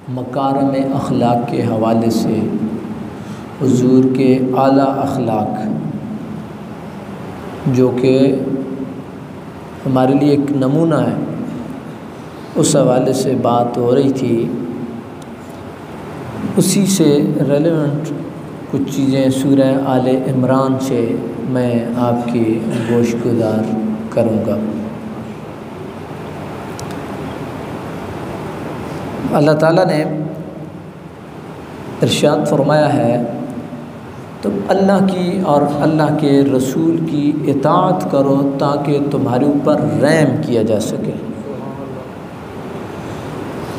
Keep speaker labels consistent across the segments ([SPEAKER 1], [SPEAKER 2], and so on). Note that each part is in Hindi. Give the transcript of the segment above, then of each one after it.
[SPEAKER 1] मकारम अखलाक के हवाले से हुजूर के आला अखलाक जो कि हमारे लिए एक नमूना है, उस हवाले से बात हो रही थी। उसी से रेलेवेंट कुछ चीज़ें सूरह आले इमरान से मैं आपकी गोशगुजार करूँगा। अल्लाह ताला ने इरशाद फरमाया है, तुम अल्लाह की और अल्लाह के रसूल की इताअत करो ताकि तुम्हारे ऊपर रहम किया जा सके।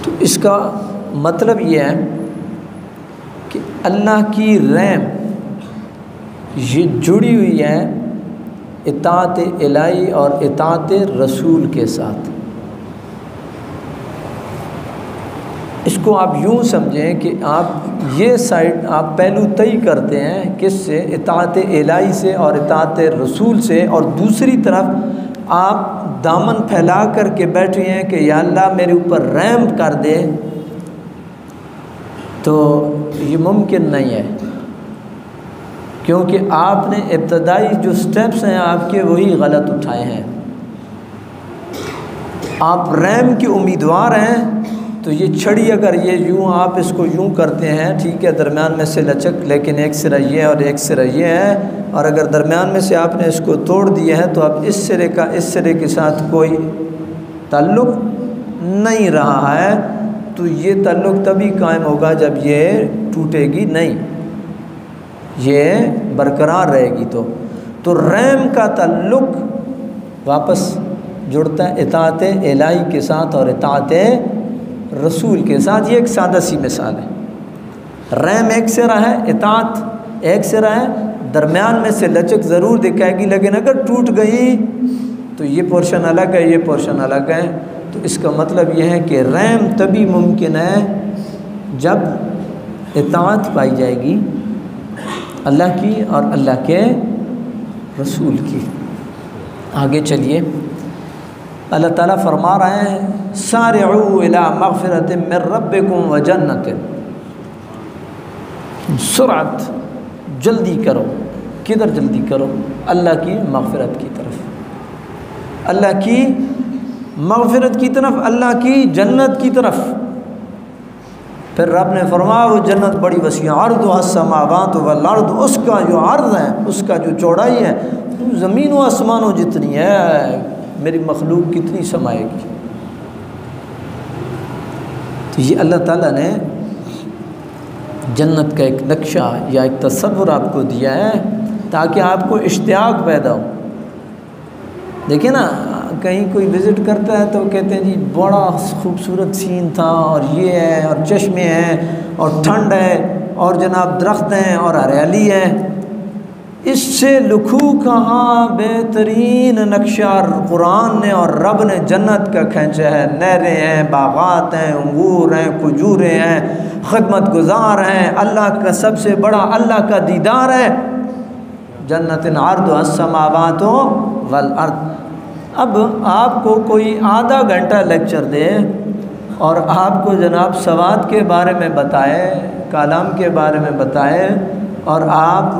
[SPEAKER 1] तो इसका मतलब ये है कि अल्लाह की रहम ये जुड़ी हुई है इताअत इलाही और इताअत रसूल के साथ। इसको आप यूँ समझें कि आप ये साइड आप पहलू तय करते हैं किससे, इताअत इलाही से और इताअत रसूल से, और दूसरी तरफ आप दामन फैला कर के बैठे हैं कि या अल्लाह मेरे ऊपर रहम कर दे। तो ये मुमकिन नहीं है, क्योंकि आपने इब्तदाई जो स्टेप्स हैं आपके वही गलत उठाए हैं। आप रहम के उम्मीदवार हैं तो ये छड़ी अगर ये यूँ आप इसको यूँ करते हैं, ठीक है, दरमियान में से लचक, लेकिन एक सिरा ये है और एक सिरा ये है, और अगर दरमियान में से आपने इसको तोड़ दिया है तो अब इस सिरे का इस सिरे के साथ कोई ताल्लुक़ नहीं रहा है। तो ये ताल्लुक़ तभी कायम होगा जब ये टूटेगी नहीं, ये बरकरार रहेगी। तो रहम का ताल्लुक़ वापस जुड़ता है इताअत इलाही के साथ और इताअत रसूल के साथ। ये एक सादा सी मिसाल है। रहम एक सिरा है, इताअत एक सिरा है, दरमियान में से लचक ज़रूर दिखाएगी, लेकिन अगर टूट गई तो ये पोर्शन अलग है, ये पोर्शन अलग है। तो इसका मतलब यह है कि रहम तभी मुमकिन है जब इताअत पाई जाएगी अल्लाह की और अल्लाह के रसूल की। आगे चलिए, अल्लाह ताला फरमा रहे हैं, सारिऊ इला मग़फ़िरतिन मिन रब्बिकुम व जन्नतिन, सुरअत जल्दी करो। किधर जल्दी करो? अल्लाह की मग़फ़िरत की तरफ, अल्लाह की मग़फ़िरत की तरफ, अल्लाह की जन्नत की तरफ। फिर रब ने फरमाया वो जन्नत बड़ी वसी, अर्दुहा अस्समावातु वल अर्द, उसका जो अर्ज़ है, उसका जो चौड़ाई है, ज़मीन व आसमानों जितनी है, मेरी मखलूक कितनी समाएगी। तो ये अल्लाह ताला ने जन्नत का एक नक्शा या एक तसव्वुर आपको दिया है ताकि आपको इश्तियाक पैदा हो। देखिए ना, कहीं कोई विज़िट करता है तो कहते हैं जी बड़ा खूबसूरत सीन था, और ये है, और चश्मे हैं, और ठंड है, और जनाब दरख्त हैं, और हरियाली है। इससे लखू कहाँ बेहतरीन नक्शा कुरान ने और रब ने जन्नत का खींचा है। नहरें हैं, बागात हैं, अंगूर हैं, खजूरें हैं, खिदमत गुजार हैं, अल्लाह का सबसे बड़ा अल्लाह का दीदार है। जन्नतिन अर्दुहा अस्समावातु वल अर्द। अब आपको कोई आधा घंटा लेक्चर दे और आपको जनाब सवाद के बारे में बताए, कलाम के बारे में बताए, और आप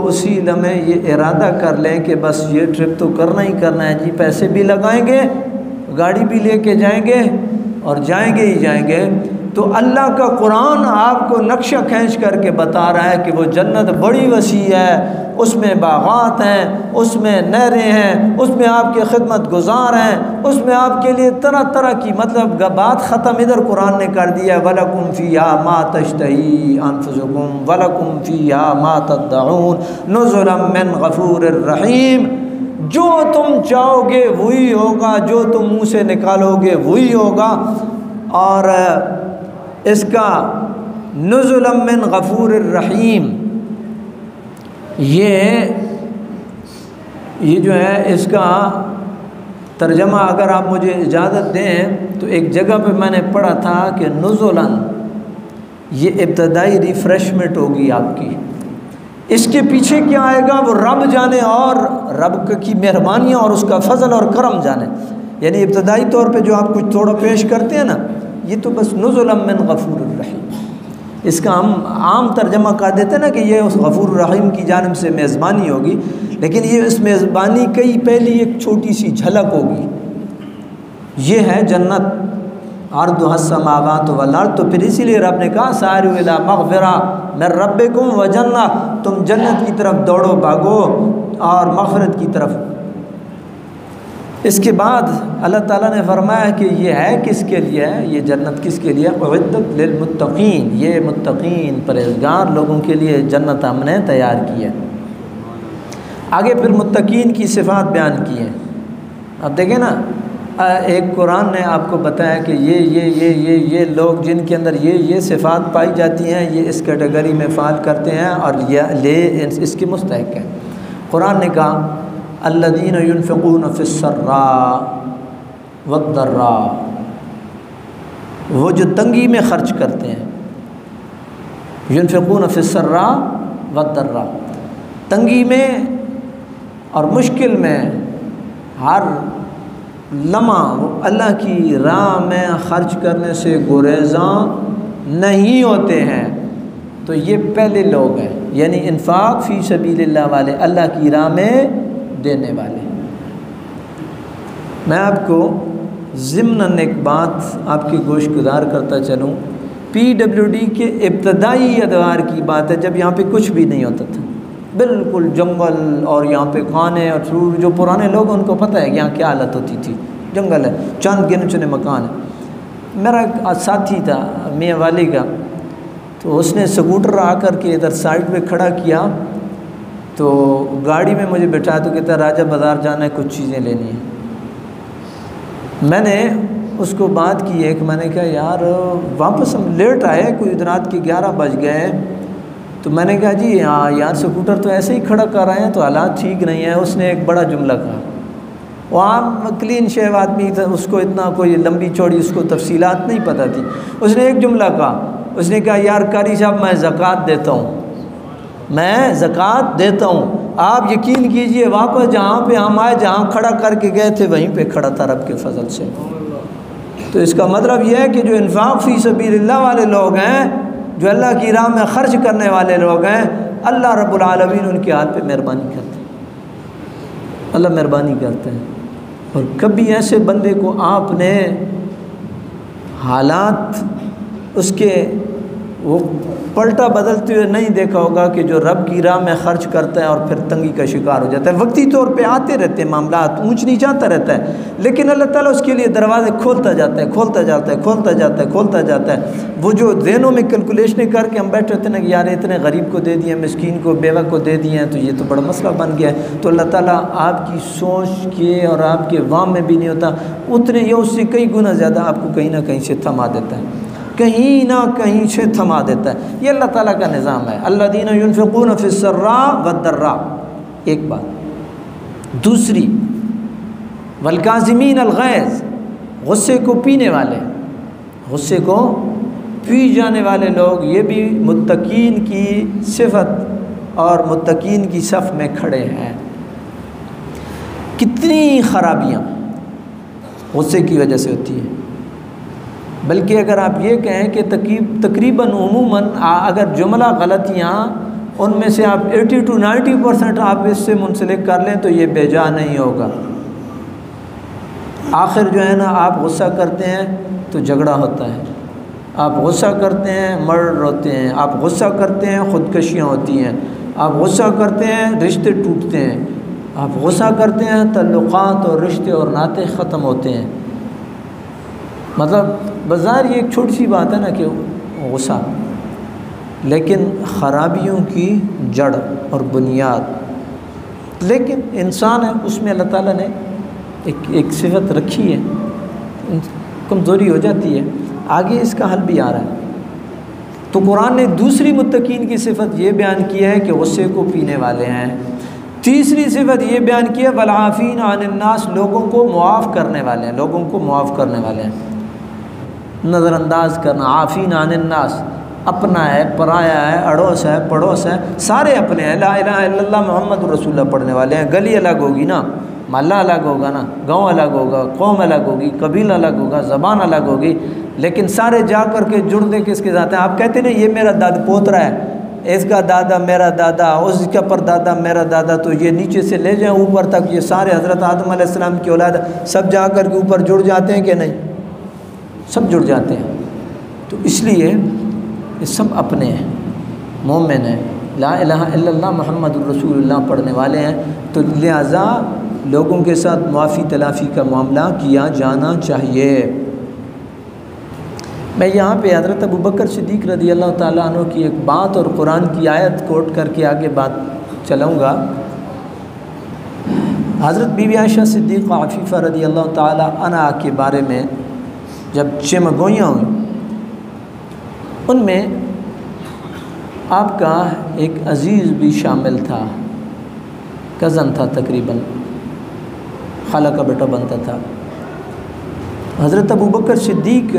[SPEAKER 1] उसी लम्हे ये इरादा कर लें कि बस ये ट्रिप तो करना ही करना है जी, पैसे भी लगाएंगे, गाड़ी भी लेके जाएंगे और जाएंगे ही जाएंगे। तो अल्लाह का कुरान आपको नक्शा खींच करके बता रहा है कि वो जन्नत बड़ी वसी है, उसमें बागात हैं, उसमें नहरें हैं, उसमें आपके खिदमत गुजार हैं, उसमें आपके लिए तरह तरह की, मतलब बात ख़त्म इधर कुरान ने कर दिया, वलकुम फ़ीहा मा तश्तही अनफुसुकुम वलकुम फ़ीहा मा तद्दऊन नुज़ुलम मिन गफ़ूरिर रहीम। जो तुम चाहोगे वही होगा, जो तुम मुँह से निकालोगे वही होगा। और इसका नुज़ुलम मिन गफ़ूरिर रहीम, ये जो है इसका तर्जमा अगर आप मुझे इजाज़त दें तो एक जगह पे मैंने पढ़ा था कि नुज़ुलन, ये इब्तदाई रिफ़्रेशमेंट होगी आपकी। इसके पीछे क्या आएगा वो रब जाने, और रब की मेहरबानियाँ और उसका फ़ज़ल और करम जाने। यानी इब्तदाई तौर पे जो आप कुछ थोड़ा पेश करते हैं ना, ये तो बस नुज़ुलन मिन गफ़ूरिर रहीम, इसका हम आम तर्जमा कर देते हैं ना कि ये उस गफ़ूर रहीम की जानिब से मेज़बानी होगी, लेकिन ये इस मेज़बानी की पहली एक छोटी सी झलक होगी। ये है जन्नत, अर्दुहस समावात वल अर्द। तो फिर इसीलिए रब ने कहा सारिउ इला मग़फ़िरा मिन रब्बिकुम व जन्नह, तुम जन्नत की तरफ दौड़ो भागो और मग़फ़िरत की तरफ। इसके बाद अल्लाह ताला ने फरमाया कि ये है किसके लिए है, ये जन्नत किसके लिए, उइद्दत लिलमुत्तक़ीन, ये मुत्तक़ीन परहेज़गार लोगों के लिए जन्नत हमने तैयार की है। आगे फिर मुत्तक़ीन की सिफ़ात बयान की है। अब देखें ना, एक कुरान ने आपको बताया कि ये लोग जिनके अंदर ये सिफ़ात पाई जाती हैं, ये इस कैटेगरी में फ़ाल करते हैं और ये इसके मुस्तहिक़ हैं। कुरान ने कहा अल्लज़ीना युनफ़िक़ूना फ़िस्सर्रा वद्दर्रा, वो जो तंगी में ख़र्च करते हैं, युनफ़िक़ूना फ़िस्सर्रा वद्दर्रा, तंगी में और मुश्किल में हर लम्हा वो अल्लाह की राह में ख़र्च करने से गुरेज़ां नहीं होते हैं। तो ये पहले लोग हैं, यानी इन्फ़ाक़ फ़ी सबीलिल्लाह वाले, अल्लाह की राह में देने वाले। मैं आपको ज़िम्नन एक बात आपकी गोशगुजार करता चलूँ। PWD के इब्तदाई अदवार की बात है, जब यहाँ पे कुछ भी नहीं होता था, बिल्कुल जंगल, और यहाँ पे खाने और फ्रूट, जो पुराने लोग उनको पता है कि यहाँ क्या हालत होती थी, जंगल है, चंद गिने चुने मकान है। मेरा एक साथी था मियाँ वाली का, तो उसने स्कूटर आकर के इधर साइड पे खड़ा किया, तो गाड़ी में मुझे बैठाया, तो कहता राजा बाज़ार जाना है, कुछ चीज़ें लेनी है। मैंने उसको बात की एक, मैंने कहा यार वापस हम लेट आए, कोई रात के 11 बज गए, तो मैंने कहा जी हाँ यार स्कूटर तो ऐसे ही खड़ा कर रहे हैं, तो हालात ठीक नहीं है। उसने एक बड़ा जुमला कहा, वो आम क्लीन शेव आदमी था, उसको इतना कोई लंबी चौड़ी उसको तफसीलात नहीं पता थी। उसने एक जुमला कहा, उसने कहा यार कारी साहब मैं ज़कात देता हूँ, मैं ज़कात देता हूँ। आप यकीन कीजिए वापस जहाँ पे हम आए, जहाँ खड़ा करके गए थे वहीं पे खड़ा था रब के फजल से। तो इसका मतलब यह है कि जो इन्फ़ाक़ फ़ी सबीलिल्लाह वाले लोग हैं, जो अल्लाह की राह में ख़र्च करने वाले लोग हैं, अल्लाह रब्बुल आलमीन उनके हाथ पे मेहरबानी करते हैं, अल्लाह मेहरबानी करते हैं। और कभी ऐसे बंदे को आपने हालात उसके वो पलटा बदलते हुए नहीं देखा होगा कि जो रब की राह में ख़र्च करता है और फिर तंगी का शिकार हो जाता है। वक्ती तौर पे आते रहते हैं मामलात, ऊंच नीच आता रहता है, लेकिन अल्लाह ताला उसके लिए दरवाज़े खोलता जाता है, खोलता जाता है, खोलता जाता है, खोलता जाता है। वो जो ज़हनों में कैलकुलेशनें करके हम बैठे होते हैं ना कि यार इतने गरीब को दे दिए, मिस्कीन को, बेवा को दे दिए हैं, तो ये तो बड़ा मसला बन गया है। तो अल्लाह ताला आपकी सोच के और आपके वाम में भी नहीं होता, उतने या उससे कई गुना ज़्यादा आपको कहीं ना कहीं से थमा देता है, कहीं ना कहीं से थमा देता है। ये अल्लाह ताला का निज़ाम है। अल्लज़ीना युनफ़िक़ूना फ़िस्सर्रा वद्दर्रा, एक बात। दूसरी वल्काज़िमीन अलग़ैज़, गुस्से को पीने वाले, गुस्से को पी जाने वाले लोग, ये भी मुत्तकीन की सिफ़त और मुत्तकीन की सफ़ में खड़े हैं। कितनी ख़राबियाँ गुस्से की वजह से होती हैं। बल्कि अगर आप ये कहें कि तकरीबन उमूमन अगर जुमला गलतियाँ उनमें से आप 80 to 90% आप इससे मुंसलिक कर लें तो ये बेजा नहीं होगा। आखिर जो है ना, आप गुस्सा करते हैं तो झगड़ा होता है, आप गुस्सा करते हैं मर्डर होते हैं, आप गुस्सा करते हैं ख़ुदकशियाँ होती हैं, आप गुस्सा करते हैं रिश्ते टूटते हैं, आप गुस्सा करते हैं तल्लुक़ात और रिश्ते और नाते ख़त्म होते हैं। मतलब बाज़ार ये एक छोटी सी बात है ना कि गुस्सा, लेकिन ख़राबियों की जड़ और बुनियाद। लेकिन इंसान है, उसमें अल्लाह ताला ने एक सिफ़त रखी है, कमज़ोरी हो जाती है, आगे इसका हल भी आ रहा है। तो कुरान ने दूसरी मुत्तकीन की सिफ़त ये बयान की है कि गुस्से को पीने वाले हैं। तीसरी सिफ़त ये बयान की है वल्आफ़ीन अनिन्नास, लोगों को मुआफ़ करने वाले हैं, लोगों को मुआफ़ करने वाले हैं। नज़रअंदाज करना, आफ़ीन अनिन्नास, अपना है, पराया है, अड़ोस है, पड़ोस है, सारे अपने हैं। ला इलाहा इल्लल्लाह मुहम्मदुर रसूलुल्लाह पढ़ने वाले हैं। गली अलग होगी ना, मोहल्ला अलग होगा ना, गांव अलग होगा, कौम अलग होगी, कबीला अलग होगा, ज़बान अलग होगी, लेकिन सारे जा कर के जुड़ने किसके साथ हैं? आप कहते नहीं ये मेरा दादा पोतरा है, इसका दादा मेरा दादा, उसका परदादा मेरा दादा, तो ये नीचे से ले जाएं ऊपर तक, ये सारे हज़रत आदम अलैहिस्सलाम की औलाद सब जा कर के ऊपर जुड़ जाते हैं कि नहीं? सब जुड़ जाते हैं। तो इसलिए ये सब अपने हैं, मोमिन हैं, ला इलाहा इल्लल्लाह मुहम्मदुर रसूलुल्लाह पढ़ने वाले हैं। तो लिहाजा लोगों के साथ माफ़ी तलाफ़ी का मामला किया जाना चाहिए। मैं यहाँ पे हज़रत अबू बकर सिद्दीक़ रज़ी अल्लाह ताला अन्हु की एक बात और कुरान की आयत कोट करके आगे बात चलाऊँगा। हज़रत बीबी आयशा सिद्दीक़ा अफ़ीफ़ा रज़ी अल्लाह ताला अन्हा के बारे में जब चमगोइयाँ हुई, उनमें आपका एक अज़ीज़ भी शामिल था, कज़न था, तकरीबन खाला का बेटा बनता था। हज़रत अबू बकर सिद्दीक़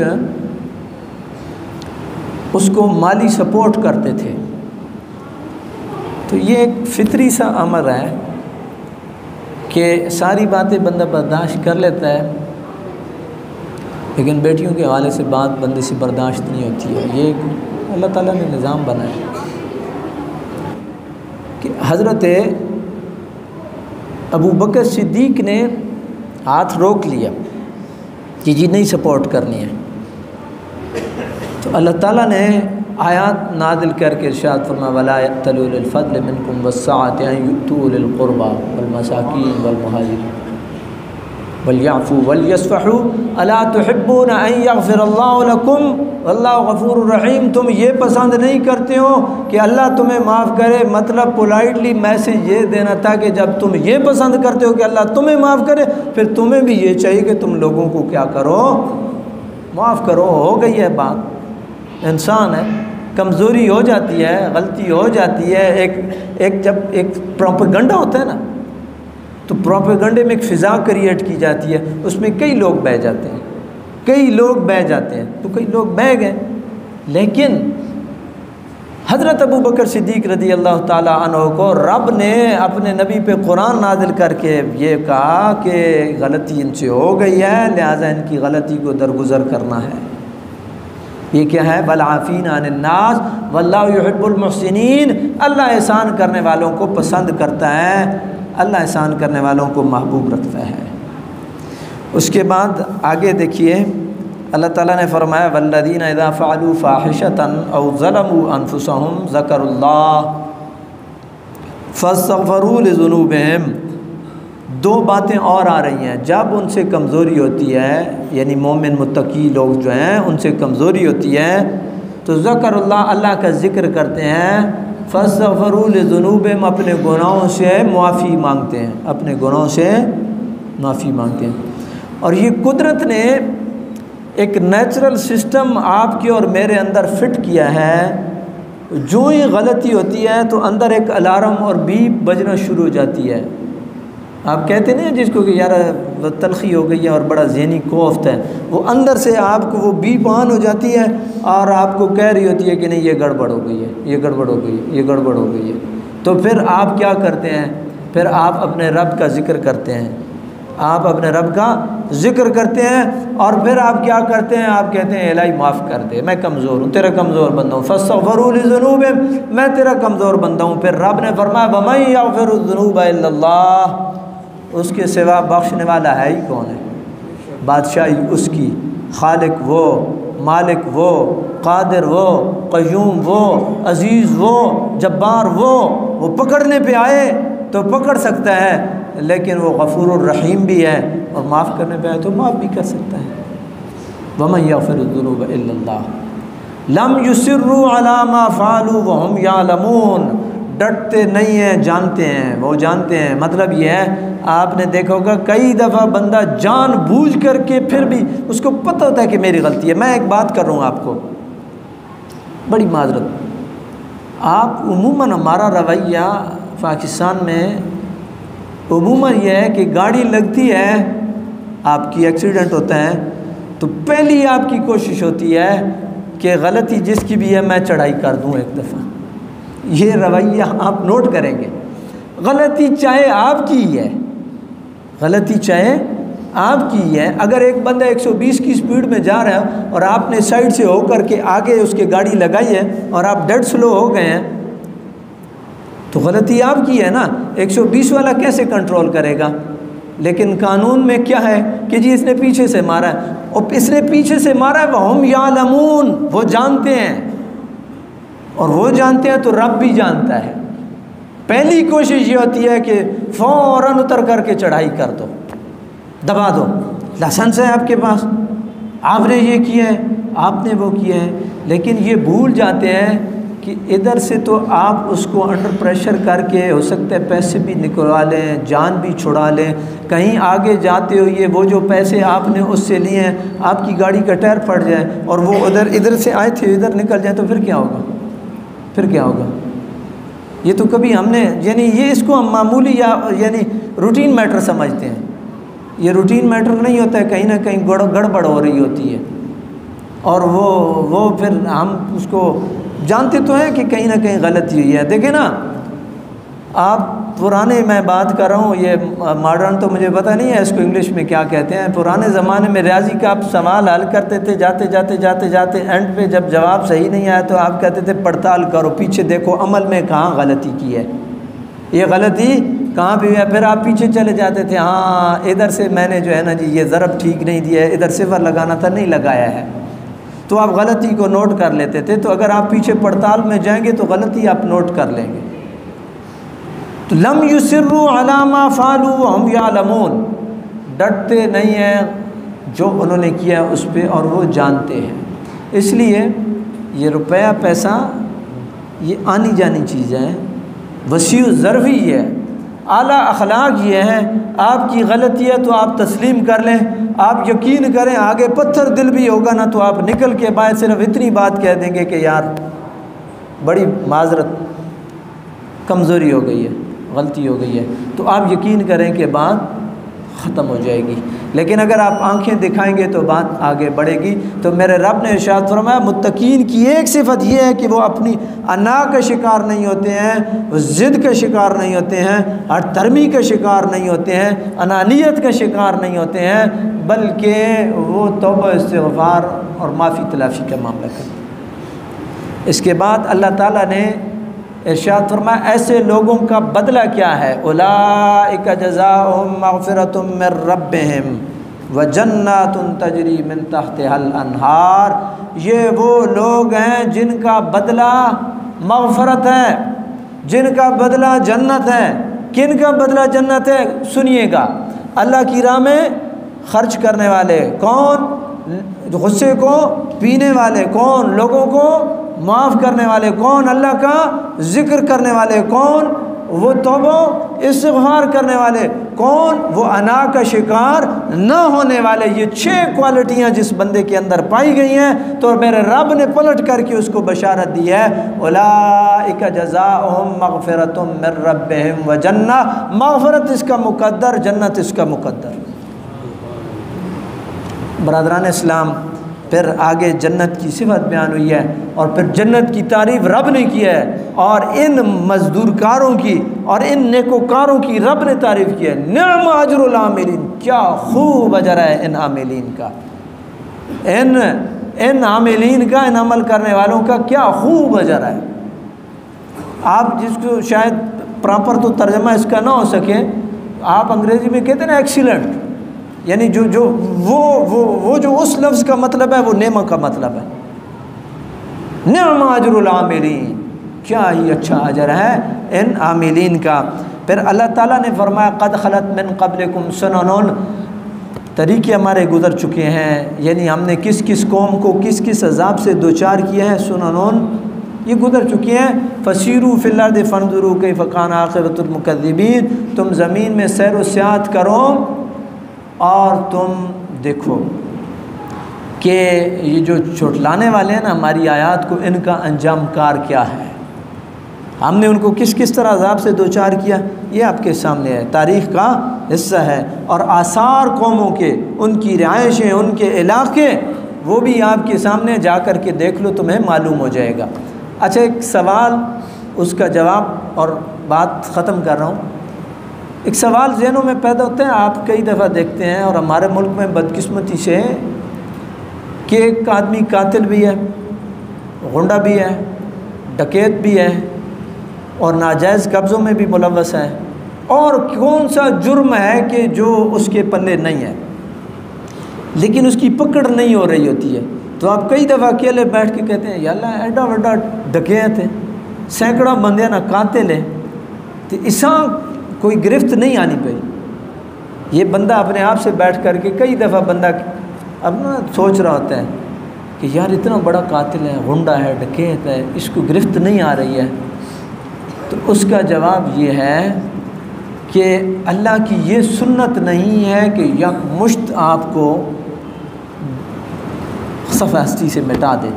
[SPEAKER 1] उसको माली सपोर्ट करते थे। तो ये एक फितरी सा अमर है कि सारी बातें बंदा बर्दाश्त कर लेता है, लेकिन बेटियों के हवाले से बात बंदे से बर्दाश्त नहीं होती है। ये अल्लाह ताला ने निज़ाम बनाया कि हज़रत अबू बकर सिद्दीक़ ने हाथ रोक लिया कि जी नहीं सपोर्ट करनी है। तो अल्लाह ताला ने आयात नादिल करके इरशाद फरमाया वला यअतलू लिल फ़ज़्ल मिनकुम वस्सअति अन यु'तू लिल क़ुरबा वल मसाकीन वल मुहाजिरीन वलयअफ़ू वलयस्फ़हू अला तुहिब्बूना अन यग़फ़िरल्लाहु लकुम वल्लाहु गफ़ूरुर रहीम। तुम ये पसंद नहीं करते हो कि अल्लाह तुम्हें माफ़ करे? मतलब पोलाइटली मैसेज ये देना था कि जब तुम ये पसंद करते हो कि अल्लाह तुम्हें माफ़ करे, फिर तुम्हें भी ये चाहिए कि तुम लोगों को क्या करो? माफ़ करो। हो गई है बात। इंसान है, कमज़ोरी हो जाती है, गलती हो जाती है। एक जब एक प्रोपेगेंडा होता है ना, तो प्रोपेगेंडे में एक फ़िज़ा क्रिएट की जाती है, उसमें कई लोग बह जाते हैं, कई लोग बह जाते हैं। तो कई लोग बह गए, लेकिन हज़रत अबू बकर सिद्दीक़ रज़ी अल्लाह ताला अन्हु को रब ने अपने नबी पे कुरान नाज़िल करके ये कहा कि गलती इनसे हो गई है, लिहाजा इनकी गलती को दरगुज़र करना है। ये क्या है? वल आफ़ीना अनिन नास वल्लाहु युहिब्बुल मुहसिनीन। अल्लाह एहसान करने वालों को पसंद करता है, अल्लाह एहसान करने वालों को महबूब रखता है। उसके बाद आगे देखिए, अल्लाह ताला ने फरमाया वल्लज़ीना इज़ा फ़अलू फ़ाहिशतन औ ज़लमू अनफुसहुम ज़करुल्लाह फ़स्तग़फ़रू लिज़ुनूबिहिम। दो बातें और आ रही हैं। जब उनसे कमज़ोरी होती है, यानी मोमिन मुत्तकी लोग जो हैं उनसे कमज़ोरी होती है, तो ज़करुल्लाह, अल्लाह का ज़िक्र करते हैं। फ़स्तग़फ़रू लिज़ुनूबिहिम, अपने गुनाहों से मुआफ़ी मांगते हैं, अपने गुनाहों से माफ़ी मांगते हैं। और ये कुदरत ने एक नेचुरल सिस्टम आपके और मेरे अंदर फिट किया है। जो ही गलती होती है तो अंदर एक अलार्म और बीप बजना शुरू हो जाती है। आप कहते नहीं जिसको कि यार तलखी हो गई है और बड़ा ज़हनी कोफ्त है, वो अंदर से आपको वो बीप ऑन हो जाती है और आपको कह रही होती है कि नहीं ये गड़बड़ हो गई है, ये गड़बड़ हो गई है, ये गड़बड़ हो गई है। तो फिर आप क्या करते हैं? फिर आप अपने रब का ज़िक्र करते हैं, आप अपने रब का ज़िक्र करते हैं। और फिर आप क्या करते हैं? आप कहते हैं इलाही माफ़ कर दे, मैं कमज़ोर हूँ, तेरा कमज़ोर बंदा हूँ। फ़स्तग़फ़रू लिज़ुनूबिहिम, मैं तेरा कमज़ोर बंदा हूँ। फिर रब ने फरमाया वमन यग़फ़िरुज़्ज़ुनूबा इल्लल्लाह, उसके सिवा बख्शने वाला है ही कौन है? बादशाही उसकी, खालिक वो, मालिक वो, कादिर वो, क़य्यूम वो, अज़ीज़ वो, जब्बार वो पकड़ने पे आए तो पकड़ सकता है, लेकिन वो गफ़ूरुर रहीम भी है और माफ़ करने पे आए तो माफ़ भी कर सकता है। वमन यग़फ़िरुज़्ज़ुनूबा इल्लल्लाह लम युसिर्रू अला मा फ़अलू वहुम यअलमून। डरते नहीं हैं, जानते हैं, वो जानते हैं। मतलब ये है, आपने देखा होगा कई दफ़ा बंदा जानबूझ करके फिर भी उसको पता होता है कि मेरी गलती है। मैं एक बात कर रहा हूँ आपको, बड़ी माजरत, आप उमूमन हमारा रवैया पाकिस्तान में उमूमन यह है कि गाड़ी लगती है, आपकी एक्सीडेंट होता है, तो पहली आपकी कोशिश होती है कि गलती जिसकी भी है मैं चढ़ाई कर दूँ एक दफ़ा। ये रवैया आप नोट करेंगे। गलती चाहे आपकी ही है, गलती चाहे आपकी है। अगर एक बंदा 120 की स्पीड में जा रहा है और आपने साइड से होकर के आगे उसके गाड़ी लगाई है और आप डेड स्लो हो गए हैं, तो गलती आपकी है ना। 120 वाला कैसे कंट्रोल करेगा? लेकिन कानून में क्या है कि जी इसने पीछे से मारा है, और इसने पीछे से मारा है, वहुम यालमून, वो जानते हैं, और वो जानते हैं तो रब भी जानता है। पहली कोशिश ये होती है कि फ़ौरन उतर करके चढ़ाई कर दो, दबा दो, लाइसेंस है आपके पास, आपने ये किया है, आपने वो किया है। लेकिन ये भूल जाते हैं कि इधर से तो आप उसको अंडर प्रेशर करके हो सकता है पैसे भी निकलवा लें, जान भी छुड़ा लें। कहीं आगे जाते हो ये वो जो पैसे आपने उससे लिए हैं, आपकी गाड़ी का टायर फट जाए और वो इधर से आए थे इधर निकल जाए, तो फिर क्या होगा? फिर क्या होगा? ये तो कभी हमने, यानी ये इसको हम मामूली यानी रूटीन मैटर समझते हैं। ये रूटीन मैटर नहीं होता है, कहीं ना कहीं गड़बड़ हो रही होती है, और वो फिर हम उसको जानते तो हैं कि कहीं ना कहीं गलती हुई है। देखिए ना, आप पुराने, मैं बात कर रहा हूँ, ये मॉडर्न तो मुझे पता नहीं है इसको इंग्लिश में क्या कहते हैं। पुराने ज़माने में रियाजी का आप सवाल हल करते थे, जाते एंड पे जब जवाब सही नहीं आया तो आप कहते थे पड़ताल करो, पीछे देखो अमल में कहाँ गलती की है, ये गलती कहाँ पे है। फिर आप पीछे चले जाते थे, हाँ इधर से मैंने जो है ना जी ये ज़रब ठीक नहीं दिया है, इधर सिफर लगाना था, नहीं लगाया है, तो आप गलती को नोट कर लेते थे। तो अगर आप पीछे पड़ताल में जाएंगे तो गलती आप नोट कर लेंगे। तो लम युसिर्रु अला मा फालू वहुम यालमून, डरते नहीं हैं जो उन्होंने किया उस पर, और वो जानते हैं। इसलिए ये रुपया पैसा ये आनी जानी चीज़ें हैं, वसी ज़रवी है, आला अखलाक ये है। आपकी गलती है तो आप तस्लीम कर लें, आप यकीन करें, आगे पत्थर दिल भी होगा ना तो आप निकल के बाहर सिर्फ इतनी बात कह देंगे कि यार बड़ी माजरत, कमज़ोरी हो गई है, गलती हो गई है, तो आप यकीन करें कि बात ख़त्म हो जाएगी। लेकिन अगर आप आंखें दिखाएंगे तो बात आगे बढ़ेगी। तो मेरे रब ने इरशाद फरमाया, मुत्तकीन की एक सिफत ये है कि वो अपनी अना का शिकार नहीं होते हैं, वो ज़िद का शिकार नहीं होते हैं, हर तरमी का शिकार नहीं होते हैं, अनानियत का शिकार नहीं होते हैं, बल्कि वो तौबा इस्तिग़फ़ार और माफ़ी तलाफ़ी का मामला करते। इसके बाद अल्लाह ताला ने इरशाद फरमाया, ऐसे लोगों का बदला क्या है, उलाइका जज़ाउहुम मग़फ़िरतुम मिर रब्बिहिम व जन्नातुन तजरी मिन तहतिहल अनहार। ये वो लोग हैं जिनका बदला मग़फ़रत है, जिनका बदला जन्नत है। किन का बदला जन्नत है? सुनिएगा, अल्लाह की राह में खर्च करने वाले कौन, गुस्से को पीने वाले कौन, लोगों को माफ़ करने वाले कौन, अल्लाह का ज़िक्र करने वाले कौन, वो तौबा इस्तिग़फ़ार करने वाले कौन, वो अना का शिकार न होने वाले। ये 6 क्वालिटियाँ जिस बंदे के अंदर पाई गई हैं, तो मेरे रब ने पलट करके उसको बशारत दी है, उलाइका जज़ाउहुम मग़फ़िरतुम मिर रब्बिहिम व जन्नह। मग़फ़िरत इसका मुक़द्दर, जन्नत इसका मुक़द्दर। बरादरान इस्लाम, फिर आगे जन्नत की सिफत बयान हुई है, और फिर जन्नत की तारीफ़ रब ने की है, और इन मज़दूरकारों की और इन नेकोकारों की रब ने तारीफ़ की है। निअम अजरुल आमिलीन, क्या खूब अजर है इन आमिलीन का, इन आमिलीन का, इन अमल करने वालों का क्या खूब अजर है। आप जिसको शायद प्रॉपर तो तर्जमा इसका ना हो सके, आप अंग्रेज़ी में कहते हैं ना एक्सीलेंट, यानी जो जो उस लफ्ज़ का मतलब है वो नेमा का मतलब है। निअम अजरुल आमिलीन, क्या ही अच्छा अजर है इन आमिलीन का। फिर अल्लाह ताला ने फरमाया, क़द खलत मिन क़ब्लिकुम सुननुन, तरीक़े हमारे गुज़र चुके हैं, यानी हमने किस किस कौम को किस किस अज़ाब से दो चार किया है, सुननुन ये गुज़र चुकी हैं। फ़सीरू फ़िल अर्दि फ़ंज़ुरू कैफ़ कान आक़िबतुल मुकज़्ज़िबीन, तुम ज़मीन में सैर व सियाहत करो और तुम देखो कि ये जो छुटलाने वाले हैं ना हमारी आयात को, इनका अंजाम कार क्या है, हमने उनको किस किस तरह अज़ाब से दो चार किया, ये आपके सामने है, तारीख़ का हिस्सा है। और आसार कौमों के, उनकी रिहाइशें, उनके इलाके, वो भी आपके सामने जा कर के देख लो, तुम्हें मालूम हो जाएगा। अच्छा, एक सवाल, उसका जवाब और बात ख़त्म कर रहा हूँ। एक सवाल ज़हनों में पैदा होता है, आप कई दफ़ा देखते हैं और हमारे मुल्क में बदकिस्मती से कि एक आदमी कातिल भी है, गुंडा भी है, डकैत भी है और नाजायज़ कब्ज़ों में भी मुलव्वस है, और कौन सा जुर्म है कि जो उसके पल्ले नहीं है, लेकिन उसकी पकड़ नहीं हो रही होती है। तो आप कई दफ़ा अकेले बैठ के कहते हैं याल्ला एडा वड्डा डकैत है, सैकड़ा बंदे ना कातिल है, तो इसा कोई गिरफ्त नहीं आनी पाई। ये बंदा अपने आप से बैठ कर के कई दफ़ा बंदा अब ना सोच रहा होता है कि यार इतना बड़ा कातिल है, गुंडा है, डकैत है, इसको गिरफ्त नहीं आ रही है। तो उसका जवाब ये है कि अल्लाह की ये सुन्नत नहीं है कि यकमुश्त आपको सफ़हस्ती से मिटा दे,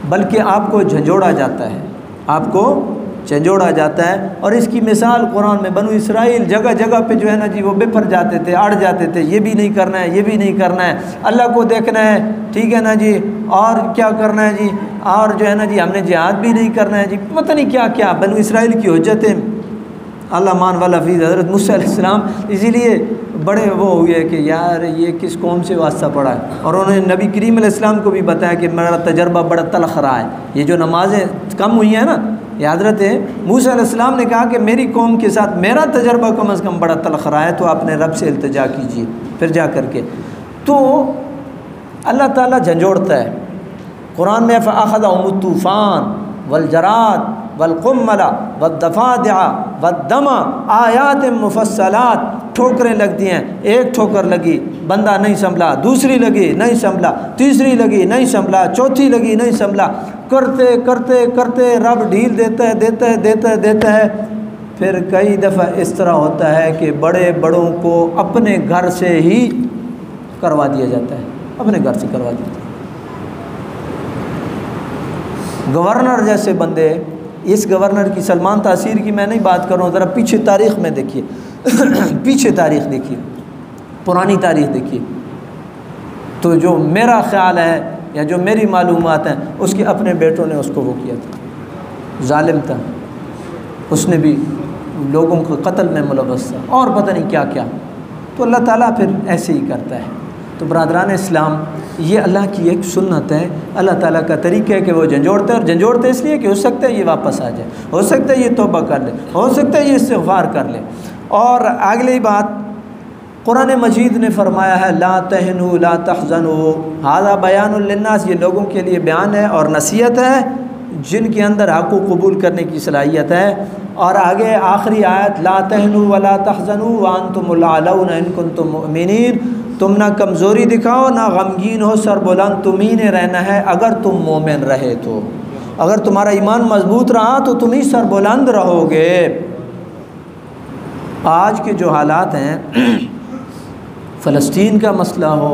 [SPEAKER 1] बल्कि आपको झंझोड़ा जाता है, आपको झंझोड़ा जाता है। और इसकी मिसाल कुरान में बनु इसराइल जगह जगह पे जो है ना जी वो बिफर जाते थे, अड़ जाते थे, ये भी नहीं करना है, ये भी नहीं करना है, अल्लाह को देखना है, ठीक है ना जी, और क्या करना है जी, और जो है ना जी हमने जिहाद भी नहीं करना है जी, पता नहीं क्या क्या बनु इसराइल की हुज्जतें अल्लाह मान वाला फीज़ हज़रत मूसा अलैहिस्सलाम। इसीलिए बड़े वो हुए कि यार ये किस कौम से वास्ता पड़ा है, और उन्होंने नबी करीम अलैहिस्सलाम को भी बताया कि मेरा तजर्बा बड़ा तलख़ रहा है। ये जो नमाज़ें कम हुई हैं ना, ये हज़रत मूसा अलैहिस्सलाम ने कहा कि मेरी कौम के साथ मेरा तजर्बा कम अज़ कम बड़ा तलख़ रहा है, तो आपने रब से इल्तिजा कीजिए। फिर जा कर के तो अल्लाह ताला झंझोड़ता है कुरान में, फ़अख़ज़हुमुत तूफ़ान वलजराद वलकुम्मला वद्दफ़ादिआ वद्दमा आयात मुफ़स्सलात। ठोकरें लगती हैं, एक ठोकर लगी बंदा नहीं संभला, दूसरी लगी नहीं संभला, तीसरी लगी नहीं संभला, चौथी लगी नहीं संभला, करते करते करते रब ढील देता है देता है देता है देता है। फिर कई दफ़ा इस तरह होता है कि बड़े बड़ों को अपने घर से ही करवा दिया जाता है, अपने घर से करवा दिया जाता है। गवर्नर जैसे बंदे, इस गवर्नर की सलमान तासीर की मैं नहीं बात कर रहा हूँ, ज़रा पीछे तारीख़ में देखिए पीछे तारीख़ देखिए, पुरानी तारीख़ देखिए, तो जो मेरा ख़्याल है या जो मेरी मालूमात हैं उसके अपने बेटों ने उसको वो किया था, जालिम था, उसने भी लोगों को कत्ल में मुलव्वस था और पता नहीं क्या क्या। तो अल्लाह ताला फिर ऐसे ही करता है। तो बरादरान इस्लाम, ये अल्लाह की एक सुन्नत है, अल्लाह ताला का तरीक़ा है कि वो झंझोड़ते हैं, और झंझोड़ते इसलिए कि हो सकता है ये वापस आ जाए, हो सकता है ये तौबा कर ले, हो सकता है ये इस्तिग़फ़ार कर ले। और अगली बात कुरान मजीद ने फरमाया है ला तहनु ला तहज़नु हाज़ा बयानुल लिन्नास, ये लोगों के लिए बयान है और नसीहत है जिनके अंदर हक़ को कबूल करने की सलाहियत है। और आगे आखिरी आयत ला तहनु वला तहज़नु व अंतुमुल अअलौना इन कुंतुम मुमिनीन, तुम ना कमज़ोरी दिखाओ ना गमगीन हो, सरबुलंद तुम ही ने रहना है अगर तुम मोमिन रहे तो, अगर तुम्हारा ईमान मजबूत रहा तो तुम ही सरबुलंद रहोगे। आज के जो हालात हैं, फ़लस्तीन का मसला हो,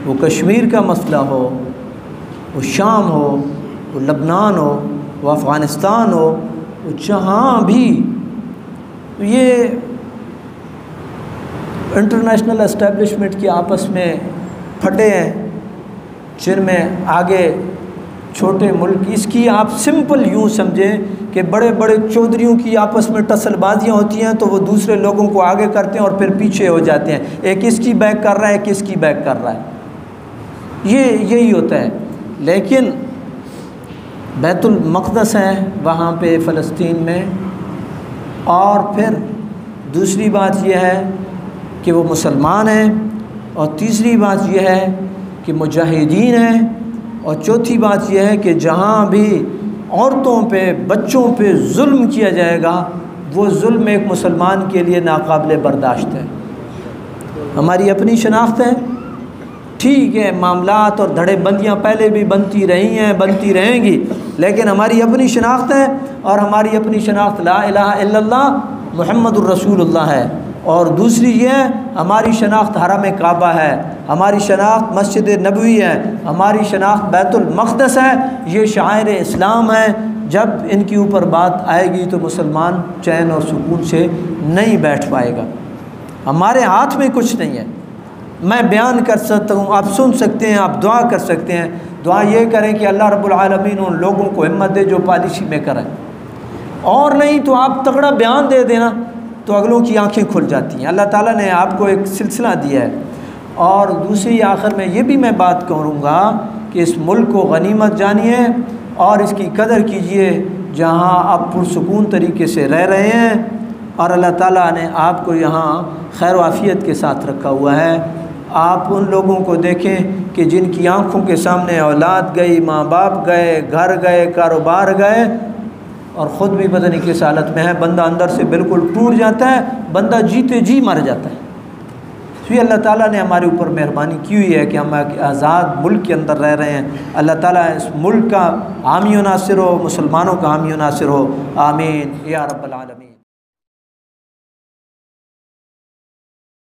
[SPEAKER 1] वो कश्मीर का मसला हो, वो शाम हो, वो लबनान हो, वो अफ़गानिस्तान हो, वो जहाँ भी, ये इंटरनेशनल एस्टेब्लिशमेंट की आपस में फटे हैं, जिनमें आगे छोटे मुल्क, इसकी आप सिंपल यूँ समझें कि बड़े बड़े चौधरियों की आपस में टसलबाजियाँ होती हैं तो वो दूसरे लोगों को आगे करते हैं और फिर पीछे हो जाते हैं, एक इसकी बैक कर रहा है एक इसकी बैक कर रहा है, यही होता है। लेकिन बैतुल मक़दस है वहाँ पे फ़लस्तीन में, और फिर दूसरी बात यह है कि वो मुसलमान हैं, और तीसरी बात यह है कि मुजाहिदीन हैं, और चौथी बात यह है कि जहाँ भी औरतों पे बच्चों पे जुल्म किया जाएगा वो जुल्म एक मुसलमान के लिए नाकाबिल बर्दाश्त है। हमारी अपनी शनाख्त है, ठीक है, मामलात और धड़ेबंदियाँ पहले भी बनती रही हैं, बनती रहेंगी, लेकिन हमारी अपनी शनाख्त है, और हमारी अपनी शनाख्त ला इलाहा इल्लल्लाह मुहम्मदुर रसूलुल्लाह है। और दूसरी ये हमारी शनाख्त हरम काबा है, हमारी शनाख्त मस्जिद नबवी है, हमारी शनाख्त बैतुल मक़दस है, ये शायर इस्लाम है। जब इनके ऊपर बात आएगी तो मुसलमान चैन और सुकून से नहीं बैठ पाएगा। हमारे हाथ में कुछ नहीं है, मैं बयान कर सकता हूँ, आप सुन सकते हैं, आप दुआ कर सकते हैं। दुआ ये करें कि अल्लाह रब्बुल आलमीन उन लोगों को हिम्मत दे जो पॉलिसी में करें, और नहीं तो आप तगड़ा बयान दे देना तो अगलों की आंखें खुल जाती हैं। अल्लाह ताला ने आपको एक सिलसिला दिया है। और दूसरी आखिर में ये भी मैं बात करूँगा कि इस मुल्क को गनीमत जानिए और इसकी कदर कीजिए जहाँ आप पुरसुकून तरीके से रह रहे हैं और अल्लाह ताला ने आपको यहाँ खैर आफियत के साथ रखा हुआ है। आप उन लोगों को देखें कि जिनकी आंखों के सामने औलाद गई, माँ बाप गए, घर गए, कारोबार गए और ख़ुद भी पता नहीं किस हालत में है। बंदा अंदर से बिल्कुल टूट जाता है, बंदा जीते जी मर जाता है। तो ये अल्लाह ताला ने हमारे ऊपर मेहरबानी की हुई है कि हम आज़ाद मुल्क के अंदर रह रहे हैं। अल्लाह ताला इस मुल्क का हामी व नासिर हो, मुसलमानों का हामी व नासिर हो। आमीन या रब्बल आलमीन।